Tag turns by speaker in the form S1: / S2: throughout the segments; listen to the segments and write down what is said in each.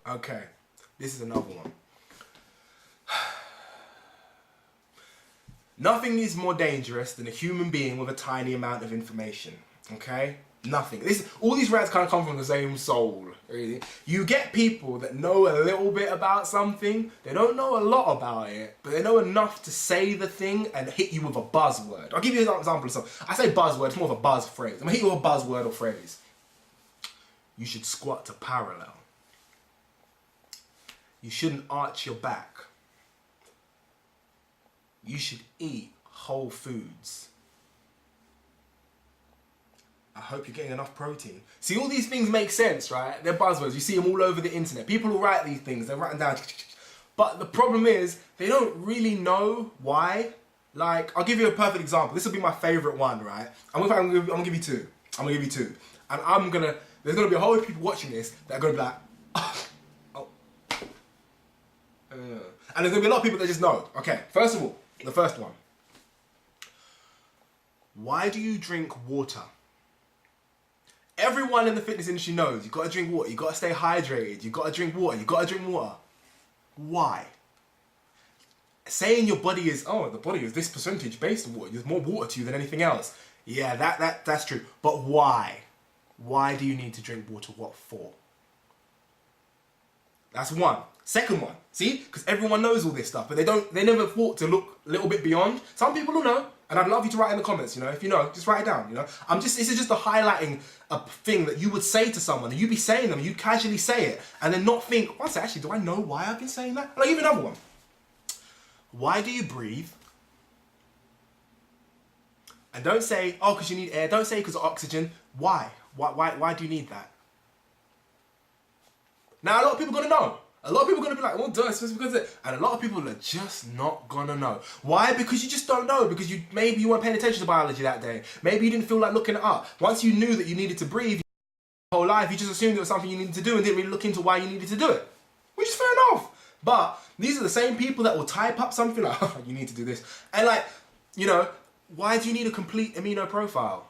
S1: Okay, this is another one. Nothing is more dangerous than a human being with a tiny amount of information, okay? Nothing. All these rants kind of come from the same soul, really. You get people that know a little bit about something, they don't know a lot about it, but they know enough to say the thing and hit you with a buzzword. I'll give you an example of something. I say buzzword, it's more of a buzz phrase. I'm gonna hit you with a buzzword or phrase. You should squat to parallel. You shouldn't arch your back. You should eat whole foods. I hope you're getting enough protein. See, all these things make sense, right? They're buzzwords. You see them all over the internet. People who write these things, they're writing down. But the problem is, they don't really know why. Like, I'll give you a perfect example. This will be my favorite one, right? I'm gonna give you two. I'm gonna give you two. And there's gonna be a whole lot of people watching this that are gonna be like, and there's gonna be a lot of people that just know. Okay, first of all, the first one. Why do you drink water? Everyone in the fitness industry knows you gotta drink water, you gotta stay hydrated, you gotta drink water, you gotta drink water. Why? Saying your body is, oh, the body is this percentage based on water, there's more water to you than anything else. Yeah, that's true. But why? Why do you need to drink water? What for? That's one. Second one, see? Because everyone knows all this stuff, but they never thought to look a little bit beyond. Some people will know, and I'd love you to write in the comments, you know, if you know, just write it down, you know. This is just a highlighting a thing that you would say to someone, and you'd be saying them, you'd casually say it, and then not think, one second, actually, do I know why I've been saying that? And I'll give you another one. Why do you breathe? And don't say, oh, because you need air. Don't say because of oxygen. Why? Why do you need that? Now, a lot of people are going to know. A lot of people are going to be like, well, duh, it's just because of it. And a lot of people are just not going to know. Why? Because you just don't know. Because maybe you weren't paying attention to biology that day. Maybe you didn't feel like looking it up. Once you knew that you needed to breathe your whole life, you just assumed it was something you needed to do and didn't really look into why you needed to do it. Which is fair enough. But these are the same people that will type up something like, oh, you need to do this. And like, you know, why do you need a complete amino profile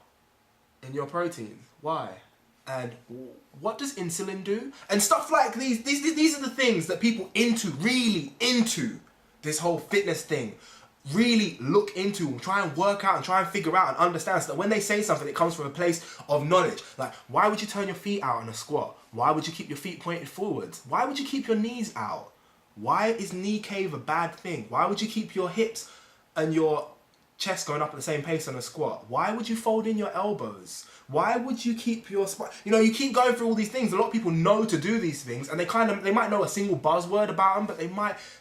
S1: in your proteins? Why? And what does insulin do? And stuff like these are the things that people really into this whole fitness thing, really look into and try and work out and try and figure out and understand, so that when they say something, it comes from a place of knowledge. Like, why would you turn your feet out on a squat? Why would you keep your feet pointed forwards? Why would you keep your knees out? Why is knee cave a bad thing? Why would you keep your hips and your chest going up at the same pace on a squat? Why would you fold in your elbows? Why would you keep your spine? You know, you keep going through all these things. A lot of people know to do these things, and they might know a single buzzword about them, but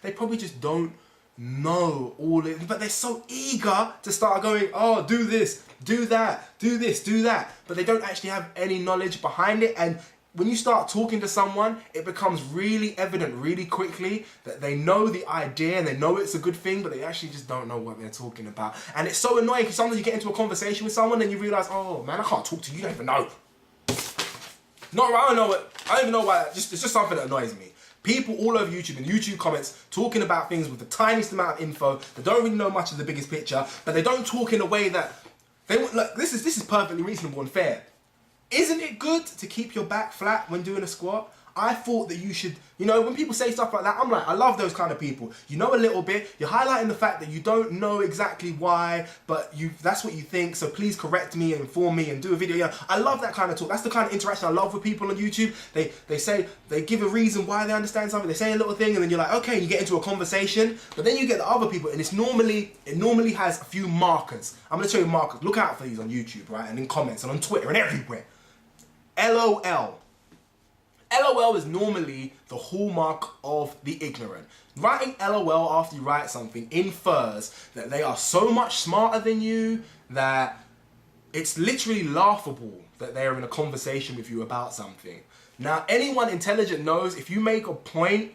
S1: they probably just don't know all it. But they're so eager to start going, oh, do this, do that, do this, do that. But they don't actually have any knowledge behind it. And when you start talking to someone, it becomes really evident really quickly that they know the idea and they know it's a good thing, but they actually just don't know what they're talking about. And it's so annoying because sometimes you get into a conversation with someone and you realise, oh man, I can't talk to you, you don't even know. Not right, I don't know it. I don't even know why. It's just something that annoys me. People all over YouTube and YouTube comments talking about things with the tiniest amount of info that don't really know much of the biggest picture, but they don't talk in a way that they like. This is perfectly reasonable and fair. Isn't it good to keep your back flat when doing a squat? I thought that you should, you know, when people say stuff like that, I'm like, I love those kind of people. You know a little bit, you're highlighting the fact that you don't know exactly why, but that's what you think, so please correct me and inform me and do a video. Yeah, I love that kind of talk. That's the kind of interaction I love with people on YouTube. They give a reason why they understand something, they say a little thing, and then you're like, okay, and you get into a conversation, but then you get the other people, and it normally has a few markers. I'm gonna show you markers. Look out for these on YouTube, right, and in comments, and on Twitter, and everywhere. LOL. LOL is normally the hallmark of the ignorant. Writing LOL after you write something infers that they are so much smarter than you that it's literally laughable that they are in a conversation with you about something. Now, anyone intelligent knows if you make a point,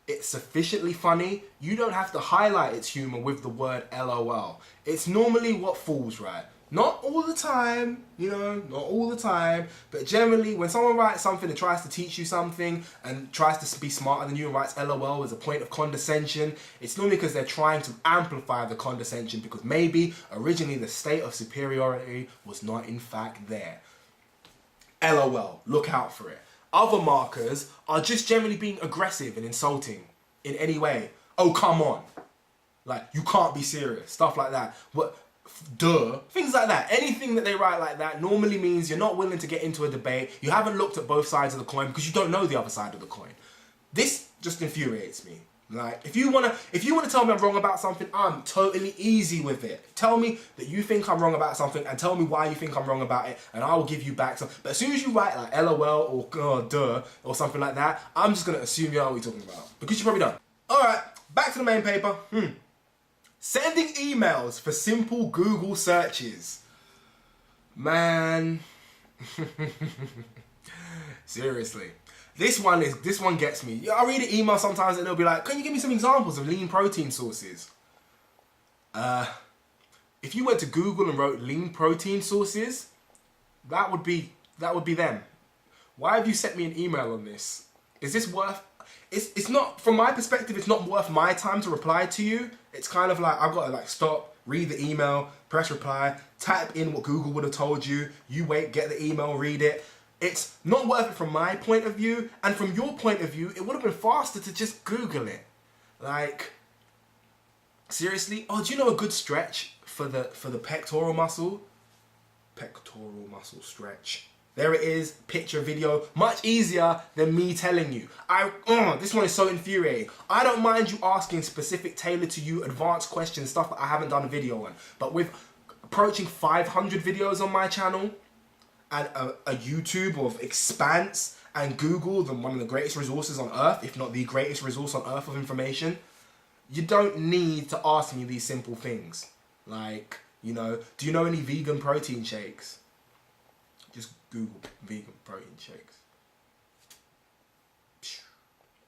S1: it's sufficiently funny, you don't have to highlight its humor with the word LOL. It's normally what fools write. Not all the time, you know, not all the time, but generally when someone writes something and tries to teach you something and tries to be smarter than you and writes LOL as a point of condescension, it's normally because they're trying to amplify the condescension because maybe originally the state of superiority was not in fact there. LOL, look out for it. Other markers are just generally being aggressive and insulting in any way. Oh, come on. Like, you can't be serious. Stuff like that. What? Duh. Things like that. Anything that they write like that normally means you're not willing to get into a debate. You haven't looked at both sides of the coin because you don't know the other side of the coin. This just infuriates me. Like, if you wanna tell me I'm wrong about something, I'm totally easy with it. Tell me that you think I'm wrong about something and tell me why you think I'm wrong about it, and I will give you back some. But as soon as you write like LOL or duh or something like that, I'm just gonna assume you know what you're talking about because you probably don't. All right, back to the main paper. Sending emails for simple Google searches. Man, seriously. This one gets me. I read an email sometimes and they'll be like, can you give me some examples of lean protein sources? If you went to Google and wrote lean protein sources, that would be them. Why have you sent me an email on this? Is this worth, it's not, from my perspective, it's not worth my time to reply to you. It's kind of like, I've got to like stop, read the email, press reply, type in what Google would have told you, you wait, get the email, read it. It's not worth it from my point of view, and from your point of view, it would have been faster to just Google it. Like, seriously? Oh, do you know a good stretch for the pectoral muscle? Pectoral muscle stretch. There it is, picture, video, much easier than me telling you. This one is so infuriating. I don't mind you asking specific, tailored to you, advanced questions, stuff that I haven't done a video on. But with approaching 500 videos on my channel, and a YouTube of Expanse and Google, one of the greatest resources on earth, if not the greatest resource on earth of information, you don't need to ask me these simple things. Like, you know, do you know any vegan protein shakes? Just Google vegan protein shakes.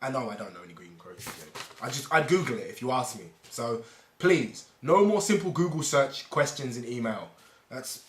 S1: I know I don't know any vegan protein shakes. I'd Google it if you ask me. So please, no more simple Google search questions in email. That's